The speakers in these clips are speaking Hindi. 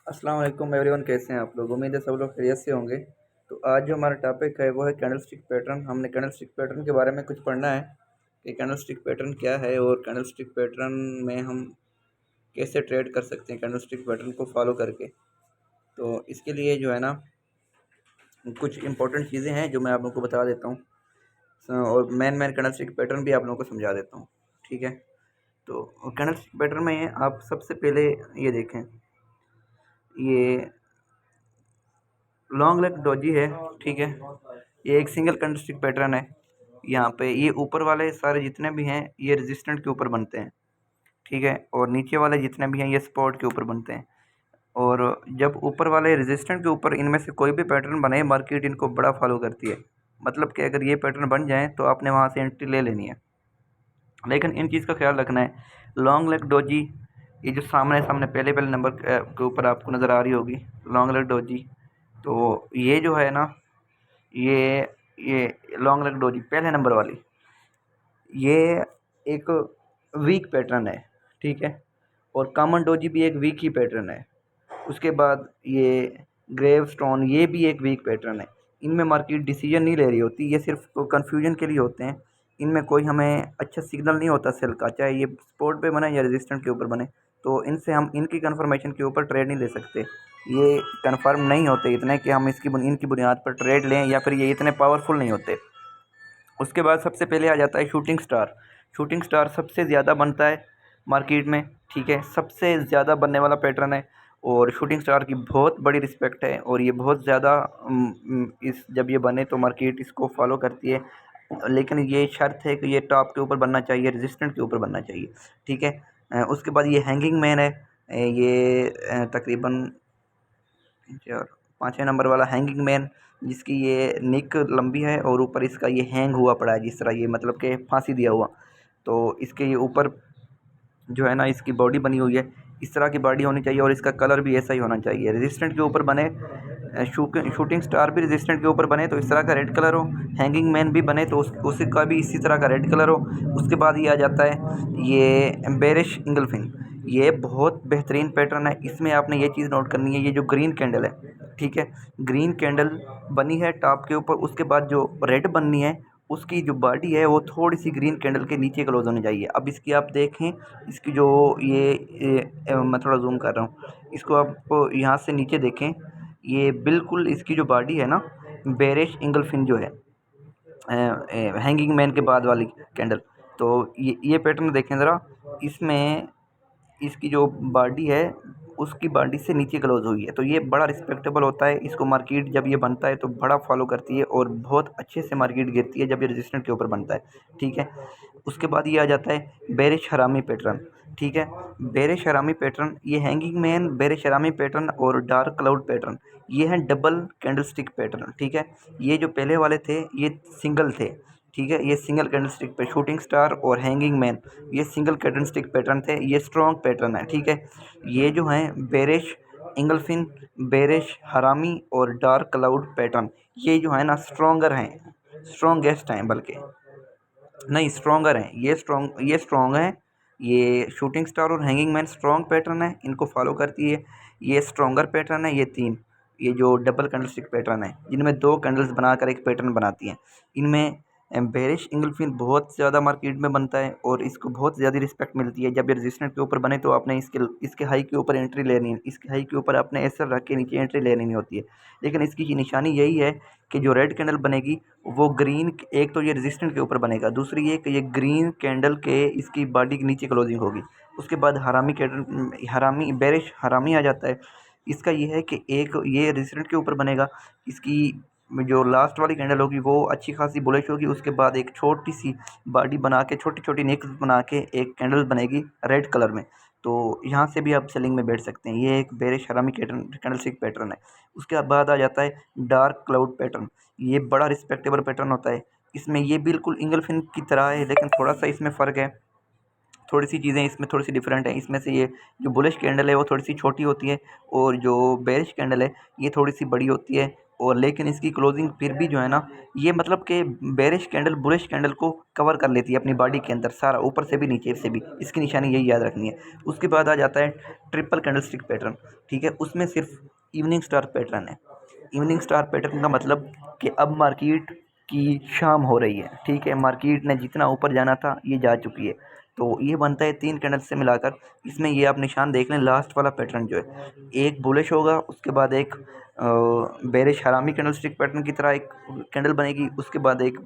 अस्सलाम वालेकुम एवरीवन, कैसे हैं आप लोग। उम्मीद है सब लोग खैरियत से होंगे। तो आज जो हमारा टॉपिक है वो है कैंडल स्टिक पैटर्न। हमने कैंडल स्टिक पैटर्न के बारे में कुछ पढ़ना है कि कैंडल स्टिक पैटर्न क्या है और कैंडल स्टिक पैटर्न में हम कैसे ट्रेड कर सकते हैं कैंडल स्टिक पैटर्न को फॉलो करके। तो इसके लिए जो है ना कुछ इंपॉर्टेंट चीज़ें हैं जो मैं आप लोगों को बता देता हूँ। और मेन कैंडल स्टिक पैटर्न भी आप लोगों को समझा देता हूँ। ठीक है, तो कैंडल स्टिक पैटर्न में आप सबसे पहले ये देखें, ये लॉन्ग लेग डोजी है। ठीक है, ये एक सिंगल कैंडलस्टिक पैटर्न है। यहाँ पे ये ऊपर वाले सारे जितने भी हैं ये रेजिस्टेंट के ऊपर बनते हैं। ठीक है, और नीचे वाले जितने भी हैं ये सपोर्ट के ऊपर बनते हैं। और जब ऊपर वाले रेजिस्टेंट के ऊपर इनमें से कोई भी पैटर्न बने, मार्केट इनको बड़ा फॉलो करती है। मतलब कि अगर ये पैटर्न बन जाए तो आपने वहाँ से एंट्री ले लेनी है। लेकिन इन चीज़ का ख्याल रखना है, लॉन्ग लेग डोजी, ये जो सामने सामने पहले पहले नंबर के ऊपर आपको नज़र आ रही होगी लॉन्ग लेग डोजी, तो ये जो है ना, ये ये लॉन्ग लेग डोजी पहले नंबर वाली, ये एक वीक पैटर्न है। ठीक है, और कॉमन डोजी भी एक वीक ही पैटर्न है। उसके बाद ये ग्रेव स्टोन, ये भी एक वीक पैटर्न है। इनमें मार्केट डिसीजन नहीं ले रही होती, ये सिर्फ कंफ्यूजन के लिए होते हैं। इनमें कोई हमें अच्छा सिग्नल नहीं होता सेल का, चाहे ये सपोर्ट पे बने या रेजिस्टेंट के ऊपर बने। तो इनसे हम इनकी कंफर्मेशन के ऊपर ट्रेड नहीं ले सकते। ये कंफर्म नहीं होते इतने कि हम इनकी बुनियाद पर ट्रेड लें, या फिर ये इतने पावरफुल नहीं होते। उसके बाद सबसे पहले आ जाता है शूटिंग स्टार। शूटिंग स्टार सबसे ज़्यादा बनता है मार्केट में। ठीक है, सबसे ज़्यादा बनने वाला पैटर्न है और शूटिंग स्टार की बहुत बड़ी रिस्पेक्ट है। और ये बहुत ज़्यादा इस जब ये बने तो मार्केट इसको फॉलो करती है। लेकिन ये शर्त है कि ये टॉप के ऊपर बनना चाहिए, रेजिस्टेंट के ऊपर बनना चाहिए। ठीक है, उसके बाद ये हैंगिंग मैन है। ये तकरीबन चार पाँचवें नंबर वाला हैंगिंग मैन, जिसकी ये नेक लंबी है और ऊपर इसका ये हैंग हुआ पड़ा है, जिस तरह ये मतलब कि फांसी दिया हुआ। तो इसके ये ऊपर जो है ना इसकी बॉडी बनी हुई है, इस तरह की बॉडी होनी चाहिए और इसका कलर भी ऐसा ही होना चाहिए। रेजिस्टेंट के ऊपर बने, शूटिंग स्टार भी रेजिस्टेंट के ऊपर बने तो इस तरह का रेड कलर हो, हैंगिंग मैन भी बने तो उसका भी इसी तरह का रेड कलर हो। उसके बाद ये आ जाता है ये बेरिश इंगलफिन। ये बहुत बेहतरीन पैटर्न है। इसमें आपने ये चीज़ नोट करनी है, ये जो ग्रीन कैंडल है, ठीक है, ग्रीन कैंडल बनी है टॉप के ऊपर, उसके बाद जो रेड बननी है उसकी जो बॉडी है वो थोड़ी सी ग्रीन कैंडल के नीचे क्लोज होनी चाहिए। अब इसकी आप देखें, इसकी जो मैं थोड़ा जूम कर रहा हूँ, इसको आप यहाँ से नीचे देखें, ये बिल्कुल इसकी जो बॉडी है ना, बेरिश इंगलफिन जो है हैंगिंग मैन के बाद वाली कैंडल, तो ये पैटर्न देखें ज़रा। इसमें इसकी जो बॉडी है उसकी बॉडी से नीचे क्लोज हुई है, तो ये बड़ा रिस्पेक्टेबल होता है। इसको मार्केट जब ये बनता है तो बड़ा फॉलो करती है और बहुत अच्छे से मार्केट गिरती है जब ये रेजिस्टेंट के ऊपर बनता है। ठीक है, उसके बाद ये आ जाता है बेरिश हरामी पैटर्न। ठीक है, बेरिश हरामी पैटर्न, ये हैंगिंग मैन, बेरिश हरामी पैटर्न और डार्क क्लाउड पैटर्न, ये हैं डबल कैंडलस्टिक पैटर्न। ठीक है, ये जो पहले वाले थे ये सिंगल थे। ठीक है, ये सिंगल कैंडलस्टिक पे शूटिंग स्टार और हैंगिंग मैन, ये सिंगल कैंडलस्टिक पैटर्न थे, ये स्ट्रॉन्ग पैटर्न है। ठीक है, ये जो हैं बेरिश इंगलफिन, बेरिश हरामी और डार्क क्लाउड पैटर्न, ये जो है ना स्ट्रॉन्गर हैं, स्ट्रॉन्गेस्ट हैं, बल्कि नहीं स्ट्रॉन्गर हैं, ये स्ट्रॉन्ग है। ये शूटिंग स्टार और हैंगिंग मैन स्ट्रॉन्ग पैटर्न है, इनको फॉलो करती है। ये स्ट्रॉन्गर पैटर्न है, ये तीन, ये जो डबल कैंडलस्टिक पैटर्न है जिनमें दो कैंडल्स बनाकर एक पैटर्न बनाती हैं, इनमें बेरिश इंगलफिन बहुत ज़्यादा मार्केट में बनता है और इसको बहुत ज़्यादा रिस्पेक्ट मिलती है। जब ये रेजिस्टेंट के ऊपर बने तो आपने इसके हाई के ऊपर एंट्री लेनी है, इसके हाई के ऊपर आपने ऐसा रख के नीचे एंट्री लेनी नहीं होती है। लेकिन इसकी निशानी यही है कि जो रेड कैंडल बनेगी वो ग्रीन, एक तो ये रेजिस्टेंट के ऊपर बनेगा, दूसरी ये कि ये ग्रीन कैंडल के इसकी बॉडी के नीचे क्लोजिंग होगी। उसके बाद हरामी कैंडल, हरामी बेरिश हरामी आ जाता है। इसका ये है कि एक ये रेजिस्टेंट के ऊपर बनेगा, इसकी जो लास्ट वाली कैंडल होगी वो अच्छी खासी बुलिश होगी। उसके बाद एक छोटी सी बॉडी बना के, छोटी छोटी निक्स बना के एक कैंडल बनेगी रेड कलर में, तो यहाँ से भी आप सेलिंग में बैठ सकते हैं। ये एक बेरिश हरामी कैंडलस्टिक पैटर्न है। उसके बाद आ जाता है डार्क क्लाउड पैटर्न। ये बड़ा रिस्पेक्टेबल पैटर्न होता है। इसमें ये बिल्कुल इंगलफिन की तरह है, लेकिन थोड़ा सा इसमें फ़र्क है, थोड़ी सी चीज़ें इसमें थोड़ी सी डिफरेंट हैं। इसमें से ये जो बुलिश कैंडल है वो थोड़ी सी छोटी होती है और जो बेरिश कैंडल है ये थोड़ी सी बड़ी होती है और लेकिन इसकी क्लोजिंग फिर भी जो है ना, ये मतलब कि बेरिश कैंडल बुलिश कैंडल को कवर कर लेती है अपनी बॉडी के अंदर सारा, ऊपर से भी नीचे से भी। इसकी निशानी यही याद रखनी है। उसके बाद आ जाता है ट्रिपल कैंडल स्टिक पैटर्न, ठीक है। उसमें सिर्फ इवनिंग स्टार पैटर्न है। इवनिंग स्टार पैटर्न का मतलब कि अब मार्केट की शाम हो रही है, ठीक है, मार्केट ने जितना ऊपर जाना था ये जा चुकी है। तो ये बनता है 3 कैंडल से मिलाकर। इसमें ये आप निशान देख लें, लास्ट वाला पैटर्न जो है एक बुलिश होगा, उसके बाद एक बेरिश हरामी कैंडल स्टिक पैटर्न की तरह एक कैंडल बनेगी, उसके बाद एक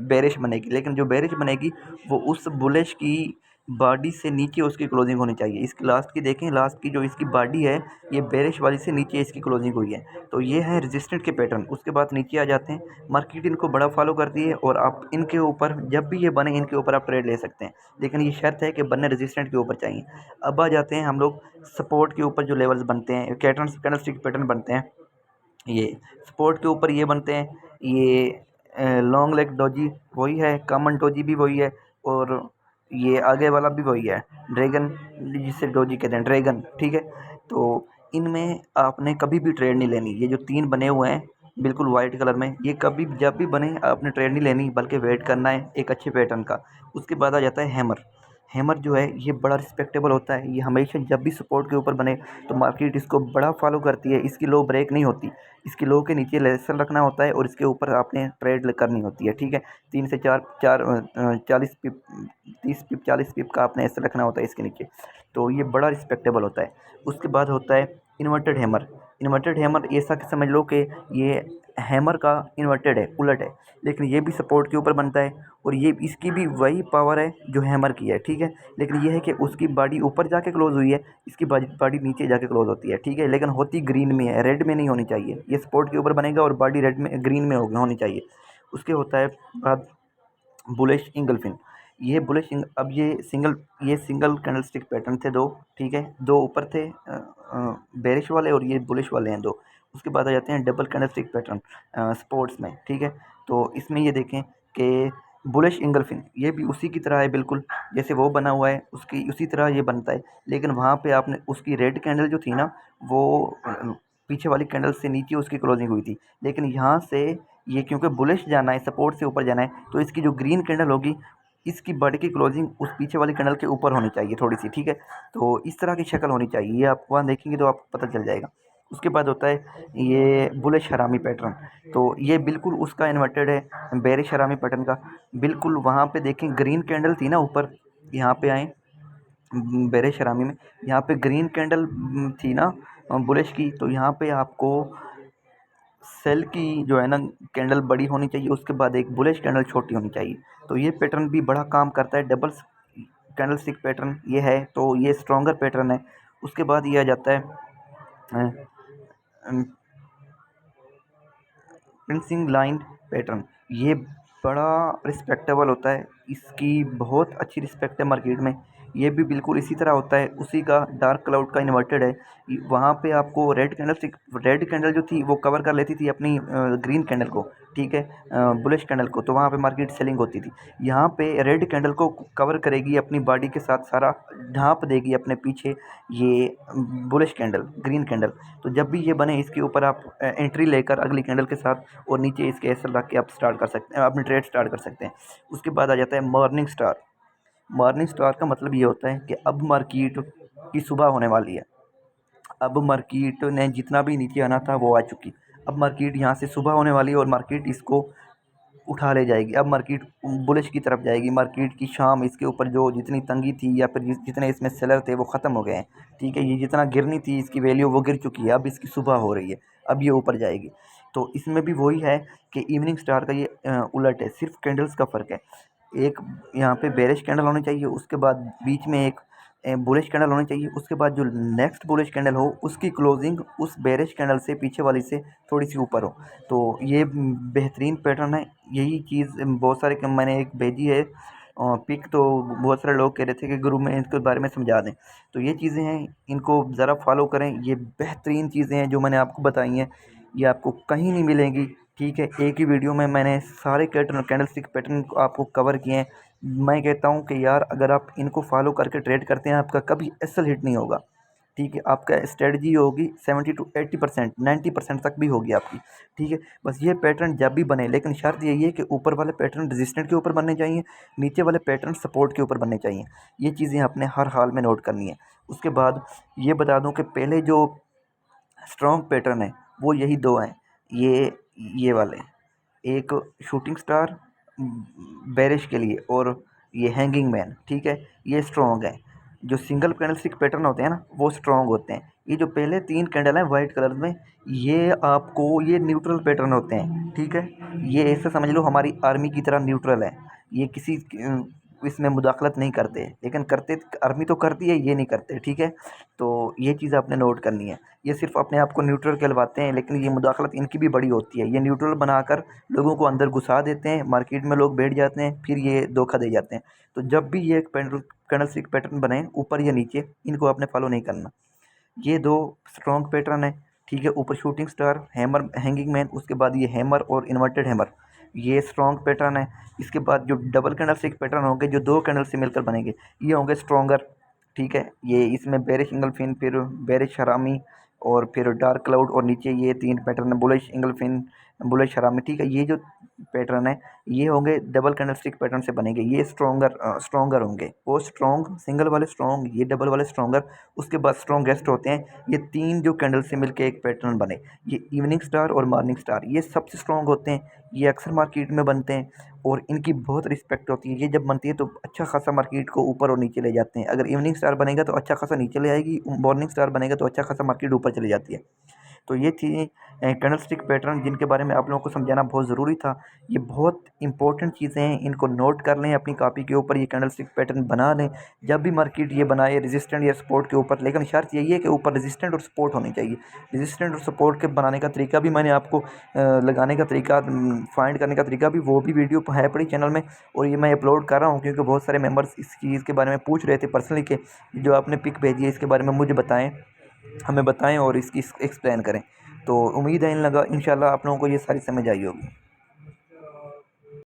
बेरिश बनेगी। लेकिन जो बेरिश बनेगी वो उस बुलिश की बॉडी से नीचे उसकी क्लोजिंग होनी चाहिए। इसकी लास्ट की देखें, लास्ट की जो इसकी बॉडी है ये बेरिश वाली से नीचे इसकी क्लोजिंग हुई है। तो ये है रेजिस्टेंट के पैटर्न। उसके बाद नीचे आ जाते हैं। मार्केट इनको बड़ा फॉलो करती है और आप इनके ऊपर जब भी ये बने इनके ऊपर आप ट्रेड ले सकते हैं, लेकिन ये शर्त है कि बनने रेजिस्टेंट के ऊपर चाहिए। अब आ जाते हैं हम लोग सपोर्ट के ऊपर। जो लेवल्स बनते हैं कैंडल स्टिक पैटर्न बनते हैं, ये सपोर्ट के ऊपर ये बनते हैं। ये लॉन्ग लेग डोजी वही है, कॉमन डोजी भी वही है, और ये आगे वाला भी वही है, ड्रैगन जिसे डोजी कहते हैं, ड्रैगन, ठीक है। तो इनमें आपने कभी भी ट्रेड नहीं लेनी। ये जो 3 बने हुए हैं बिल्कुल वाइट कलर में, ये कभी जब भी बने आपने ट्रेड नहीं लेनी, बल्कि वेट करना है एक अच्छे पैटर्न का। उसके बाद आ जाता है हैमर। हैमर जो है ये बड़ा रिस्पेक्टेबल होता है। ये हमेशा जब भी सपोर्ट के ऊपर बने तो मार्केट इसको बड़ा फॉलो करती है। इसकी लो ब्रेक नहीं होती। इसकी लो के नीचे लेसल रखना होता है और इसके ऊपर आपने ट्रेड करनी होती है, ठीक है। 3 से 4 40 पिप, 30 पिप 40 पिप का आपने ऐसे रखना होता है इसके नीचे। तो ये बड़ा रिस्पेक्टेबल होता है। उसके बाद होता है इन्वर्टेड हैमर। इन्वर्टेड हैमर ऐसा कि समझ लो कि ये हैमर का इन्वर्टेड है, उलट है, लेकिन ये भी सपोर्ट के ऊपर बनता है और ये इसकी भी वही पावर है जो हैमर की है, ठीक है। लेकिन ये है कि उसकी बॉडी ऊपर जाके क्लोज हुई है, इसकी बॉडी नीचे जाके क्लोज होती है, ठीक है। लेकिन होती ग्रीन में है, रेड में नहीं होनी चाहिए। ये सपोर्ट के ऊपर बनेगा और बॉडी रेड में ग्रीन में होनी चाहिए। उसके होता है बाद बुलिश इंगल्फिन। ये बुलिश अब ये सिंगल कैंडलस्टिक पैटर्न थे 2, ठीक है। 2 ऊपर थे बेरिश वाले और ये बुलिश वाले हैं 2। उसके बाद आ जाते हैं डबल कैंडलस्टिक पैटर्न स्पोर्ट्स में, ठीक है। तो इसमें ये देखें कि बुलिश इंगल्फिन ये भी उसी की तरह है बिल्कुल, जैसे वो बना हुआ है उसकी उसी तरह ये बनता है। लेकिन वहाँ पे आपने उसकी रेड कैंडल जो थी ना वो पीछे वाली कैंडल से नीचे उसकी क्लोजिंग हुई थी। लेकिन यहाँ से ये क्योंकि बुलिश जाना है, सपोर्ट से ऊपर जाना है, तो इसकी जो ग्रीन कैंडल होगी इसकी बॉडी की क्लोजिंग उस पीछे वाली कैंडल के ऊपर होनी चाहिए थोड़ी सी, ठीक है। तो इस तरह की शक्ल होनी चाहिए। ये आप वहाँ देखेंगे तो आपको पता चल जाएगा। उसके बाद होता है ये बुलिश हरामी पैटर्न। तो ये बिल्कुल उसका इन्वर्टेड है बेरिश हरामी पैटर्न का। बिल्कुल वहाँ पे देखें ग्रीन कैंडल थी ना ऊपर, यहाँ पे आए बेरिश हरामी में, यहाँ पे ग्रीन कैंडल थी ना बुलिश की। तो यहाँ पे आपको सेल की जो है ना कैंडल बड़ी होनी चाहिए, उसके बाद एक बुलिश कैंडल छोटी होनी चाहिए। तो ये पैटर्न भी बड़ा काम करता है। डबल कैंडल स्टिक पैटर्न ये है, तो ये स्ट्रॉन्गर पैटर्न है। उसके बाद ये आ जाता है प्रिंसिंग लाइन पैटर्न। ये बड़ा रिस्पेक्टेबल होता है, इसकी बहुत अच्छी रिस्पेक्ट है मार्केट में। ये भी बिल्कुल इसी तरह होता है, उसी का डार्क क्लाउड का इन्वर्टेड है। वहाँ पे आपको रेड कैंडल जो थी वो कवर कर लेती थी अपनी ग्रीन कैंडल को, ठीक है, बुलिश कैंडल को। तो वहाँ पे मार्केट सेलिंग होती थी। यहाँ पे रेड कैंडल को कवर करेगी अपनी बॉडी के साथ, सारा ढांप देगी अपने पीछे ये बुलिश कैंडल, ग्रीन कैंडल। तो जब भी ये बने इसके ऊपर आप एंट्री लेकर अगली कैंडल के साथ और नीचे इसके एस रख के आप स्टार्ट कर सकते हैं, अपनी ट्रेड स्टार्ट कर सकते हैं। उसके बाद आ जाता है मॉर्निंग स्टार। मॉर्निंग स्टार का मतलब ये होता है कि अब मार्केट की सुबह होने वाली है। अब मार्केट ने जितना भी नीचे आना था वो आ चुकी। अब मार्केट यहाँ से सुबह होने वाली है और मार्केट इसको उठा ले जाएगी। अब मार्केट बुलिश की तरफ जाएगी। मार्केट की शाम इसके ऊपर जो जितनी तंगी थी या फिर जितने इसमें सेलर थे वो ख़त्म हो गए हैं, ठीक है। ये जितना गिरनी थी इसकी वैल्यू वो गिर चुकी है। अब इसकी सुबह हो रही है, अब ये ऊपर जाएगी। तो इसमें भी वही है कि इवनिंग स्टार का ये उलट है, सिर्फ कैंडल्स का फ़र्क है। एक यहाँ पे बेरिश कैंडल होनी चाहिए, उसके बाद बीच में एक बुलिश कैंडल होनी चाहिए, उसके बाद जो नेक्स्ट बुलिश कैंडल हो उसकी क्लोजिंग उस बेरिश कैंडल से पीछे वाली से थोड़ी सी ऊपर हो। तो ये बेहतरीन पैटर्न है। यही चीज़ बहुत सारे मैंने एक भेजी है पिक, तो बहुत सारे लोग कह रहे थे कि ग्रुप में इसके बारे में समझा दें। तो ये चीज़ें हैं, इनको ज़रा फॉलो करें। ये बेहतरीन चीज़ें हैं जो मैंने आपको बताई हैं, ये आपको कहीं नहीं मिलेंगी, ठीक है। एक ही वीडियो में मैंने सारे कैंडल स्टिक पैटर्न को आपको कवर किए हैं। मैं कहता हूँ कि यार अगर आप इनको फॉलो करके ट्रेड करते हैं आपका कभी एसल हिट नहीं होगा। ठीक है, आपका स्ट्रेटजी होगी 70 to 80%, 90% तक भी होगी आपकी। ठीक है, बस ये पैटर्न जब भी बने, लेकिन शर्त यही है कि ऊपर वाले पैटर्न रेजिस्टेंट के ऊपर बनने चाहिए, नीचे वाले पैटर्न सपोर्ट के ऊपर बनने चाहिए। ये चीज़ें आपने हर हाल में नोट करनी है। उसके बाद ये बता दूं कि पहले जो स्ट्रॉन्ग पैटर्न है वो यही दो हैं, ये वाले, एक शूटिंग स्टार बेरिश के लिए, और ये हैंगिंग मैन। ठीक है, ये स्ट्रॉन्ग है। जो सिंगल कैंडल स्टिक पैटर्न होते हैं ना, वो स्ट्रॉन्ग होते हैं। ये जो पहले 3 कैंडल हैं वाइट कलर में, ये आपको ये न्यूट्रल पैटर्न होते हैं। ठीक है, ये ऐसे समझ लो हमारी आर्मी की तरह न्यूट्रल है। ये किसी इसमें मुदाखलत नहीं करते, लेकिन करते आर्मी तो करती है, ये नहीं करते। ठीक है, तो ये चीज़ आपने नोट करनी है। ये सिर्फ अपने आप को न्यूट्रल कहलवाते हैं, लेकिन ये मुदाखलत इनकी भी बड़ी होती है। ये न्यूट्रल बनाकर लोगों को अंदर घुसा देते हैं, मार्केट में लोग बैठ जाते हैं, फिर ये धोखा दे जाते हैं। तो जब भी ये कैंडल स्टिक पैटर्न बने ऊपर या नीचे, इनको आपने फॉलो नहीं करना। ये दो स्ट्रॉन्ग पैटर्न है। ठीक है, ऊपर shooting star, hammer, hanging man, उसके बाद ये हैमर और इन्वर्टेड हैमर, ये स्ट्रॉन्ग पैटर्न है। इसके बाद जो डबल कैंडल स्टिक पैटर्न होंगे, जो 2 कैंडल से मिलकर बनेंगे, ये होंगे स्ट्रॉन्गर। ठीक है, ये इसमें बेरिश एंगल फिन, फिर बेरिश हरामी, और फिर डार्क क्लाउड, और नीचे ये 3 पैटर्न है, बुलिश एंगल फिन, बुलिश हरामी। ठीक है, ये जो पैटर्न है ये होंगे डबल कैंडल स्टिक पैटर्न से बनेंगे। ये स्ट्रॉन्गर होंगे। वो स्ट्रॉन्ग सिंगल वाले स्ट्रॉन्ग, ये डबल वाले स्ट्रॉन्गर। उसके बाद स्ट्रॉन्गेस्ट होते हैं ये 3 जो कैंडल से मिलके एक पैटर्न बने, ये इवनिंग स्टार और मॉर्निंग स्टार, ये सबसे स्ट्रॉन्ग होते हैं। ये अक्सर मार्केट में बनते हैं और इनकी बहुत रिस्पेक्ट होती है। ये जब बनती है तो अच्छा खासा मार्केट को ऊपर और नीचे ले जाते हैं। अगर इवनिंग स्टार बनेगा तो अच्छा खासा नीचे ले आएगी, मॉर्निंग स्टार बनेगा तो अच्छा खासा मार्केट ऊपर चली जाती है। तो ये थी कैंडल स्टिक पैटर्न, जिनके बारे में आप लोगों को समझाना बहुत ज़रूरी था। ये बहुत इंपॉर्टेंट चीज़ें हैं, इनको नोट कर लें अपनी कॉपी के ऊपर। ये कैंडल स्टिक पैटर्न बना लें जब भी मार्केट ये बनाए, रेजिस्टेंट या सपोर्ट के ऊपर। लेकिन शर्त यही है कि ऊपर रेजिस्टेंट और सपोर्ट होनी चाहिए। रेजिस्टेंट और सपोर्ट के बनाने का तरीका भी मैंने आपको लगाने का तरीका, फाइंड करने का तरीका भी, वो भी वीडियो है पड़ी चैनल में, और ये मैं अपलोड कर रहा हूँ क्योंकि बहुत सारे मेम्बर्स इस चीज़ के बारे में पूछ रहे थे पर्सनली कि जो आपने पिक भेजी है इसके बारे में मुझे बताएं, हमें बताएं और इसकी एक्सप्लेन करें। तो उम्मीद है इंशाल्लाह आप लोगों को ये सारी समझ आई होगी।